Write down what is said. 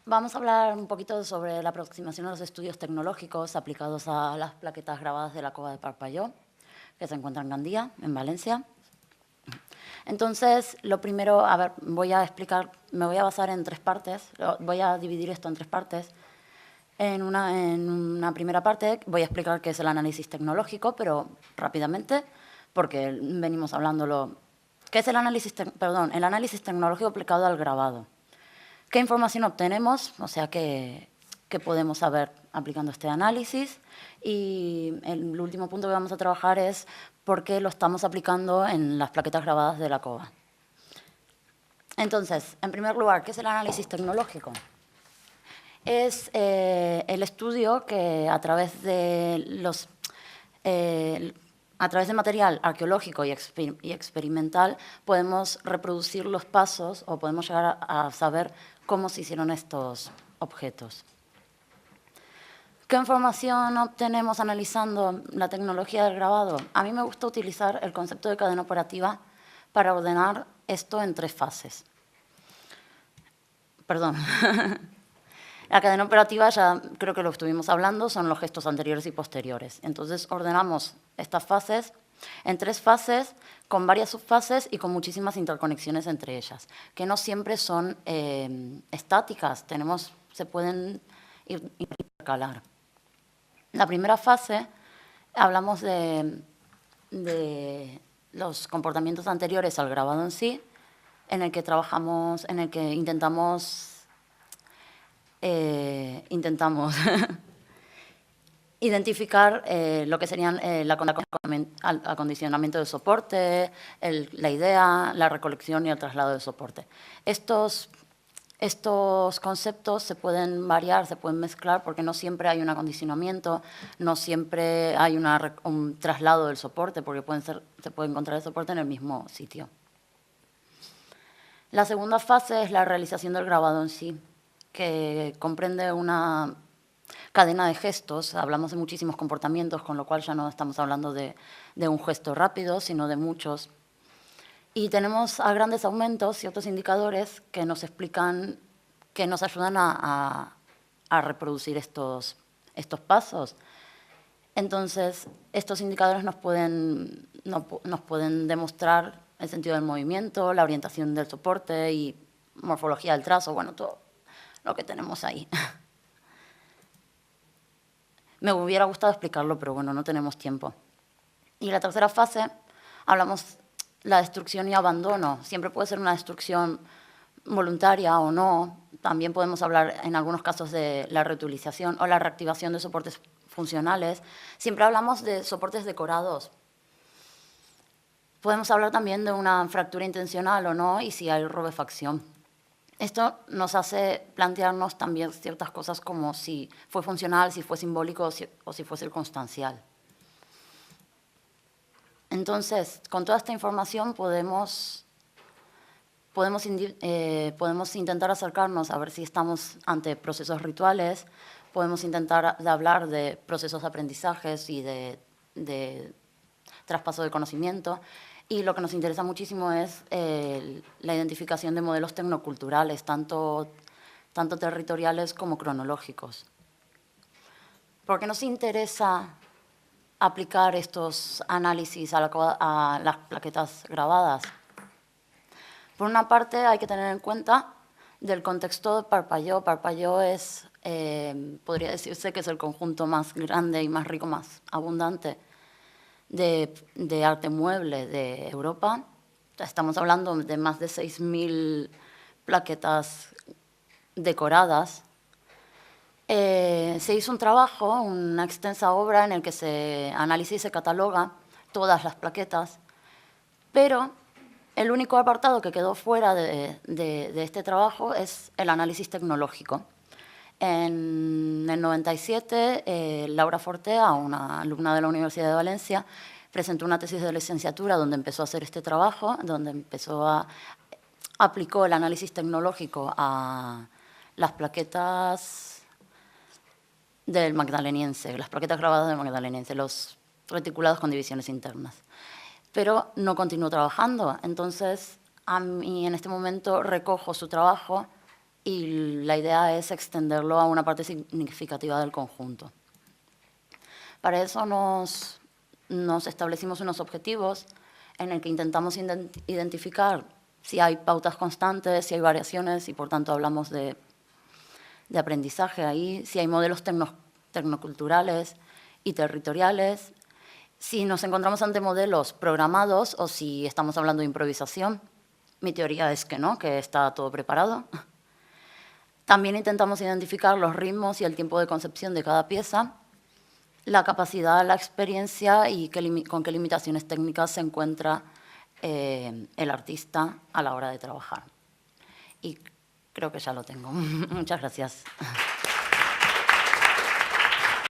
Vamos a hablar un poquito sobre la aproximación a los estudios tecnológicos aplicados a las plaquetas grabadas de la Cova de Parpalló, que se encuentra en Gandía, en Valencia. Entonces, lo primero, a ver, voy a explicar, me voy a basar en tres partes, voy a dividir esto en tres partes. En una primera parte voy a explicar qué es el análisis tecnológico, pero rápidamente, porque venimos hablándolo. ¿Qué es el análisis tecnológico aplicado al grabado? ¿Qué información obtenemos? O sea, ¿qué podemos saber aplicando este análisis? Y el último punto que vamos a trabajar es por qué lo estamos aplicando en las plaquetas grabadas de la cova. Entonces, en primer lugar, ¿qué es el análisis tecnológico? Es el estudio que a través de material arqueológico y experimental podemos reproducir los pasos o podemos llegar a saber cómo se hicieron estos objetos. ¿Qué información obtenemos analizando la tecnología del grabado? A mí me gusta utilizar el concepto de cadena operativa para ordenar esto en tres fases. Perdón. La cadena operativa, ya creo que lo estuvimos hablando, son los gestos anteriores y posteriores. Entonces, ordenamos estas fases en tres fases, con varias subfases y con muchísimas interconexiones entre ellas, que no siempre son estáticas, se pueden intercalar. La primera fase, hablamos de los comportamientos anteriores al grabado en sí, en el que trabajamos, en el que intentamos identificar lo que serían el acondicionamiento del soporte, la idea, la recolección y el traslado del soporte. Estos conceptos se pueden variar, se pueden mezclar, porque no siempre hay un acondicionamiento, no siempre hay un traslado del soporte, porque se puede encontrar el soporte en el mismo sitio. La segunda fase es la realización del grabado en sí, que comprende una cadena de gestos. Hablamos de muchísimos comportamientos, con lo cual ya no estamos hablando de un gesto rápido, sino de muchos. Y tenemos a grandes aumentos ciertos indicadores que nos explican, que nos ayudan a reproducir estos pasos. Entonces, estos indicadores nos pueden demostrar el sentido del movimiento, la orientación del soporte y morfología del trazo, bueno, todo lo que tenemos ahí. Me hubiera gustado explicarlo, pero bueno, no tenemos tiempo. Y la tercera fase, hablamos la destrucción y abandono. Siempre puede ser una destrucción voluntaria o no. También podemos hablar en algunos casos de la reutilización o la reactivación de soportes funcionales. Siempre hablamos de soportes decorados. Podemos hablar también de una fractura intencional o no y si hay rubefacción. Esto nos hace plantearnos también ciertas cosas como si fue funcional, si fue simbólico o si fue circunstancial. Entonces, con toda esta información podemos intentar acercarnos a ver si estamos ante procesos rituales, podemos intentar hablar de procesos de aprendizajes y de traspaso de conocimiento. Y lo que nos interesa muchísimo es la identificación de modelos tecnoculturales, tanto territoriales como cronológicos. ¿Por qué nos interesa aplicar estos análisis a las plaquetas grabadas? Por una parte, hay que tener en cuenta del contexto de Parpalló. Parpalló podría decirse que es el conjunto más grande y más rico, más abundante de arte mueble de Europa. Estamos hablando de más de 6.000 plaquetas decoradas. Se hizo un trabajo, una extensa obra en el que se analiza y se cataloga todas las plaquetas, pero el único apartado que quedó fuera de este trabajo es el análisis tecnológico. En el 97, Laura Fortea, una alumna de la Universidad de Valencia, presentó una tesis de licenciatura donde empezó a hacer este trabajo, donde aplicó el análisis tecnológico a las plaquetas del Magdaleniense, las plaquetas grabadas del Magdaleniense, los reticulados con divisiones internas. Pero no continuó trabajando, entonces a mí en este momento recojo su trabajo y la idea es extenderlo a una parte significativa del conjunto. Para eso nos establecimos unos objetivos en el que intentamos identificar si hay pautas constantes, si hay variaciones, y por tanto hablamos de aprendizaje ahí, si hay modelos tecnoculturales y territoriales, si nos encontramos ante modelos programados o si estamos hablando de improvisación. Mi teoría es que no, que está todo preparado. También intentamos identificar los ritmos y el tiempo de concepción de cada pieza, la capacidad, la experiencia y con qué limitaciones técnicas se encuentra el artista a la hora de trabajar. Y creo que ya lo tengo. Muchas gracias.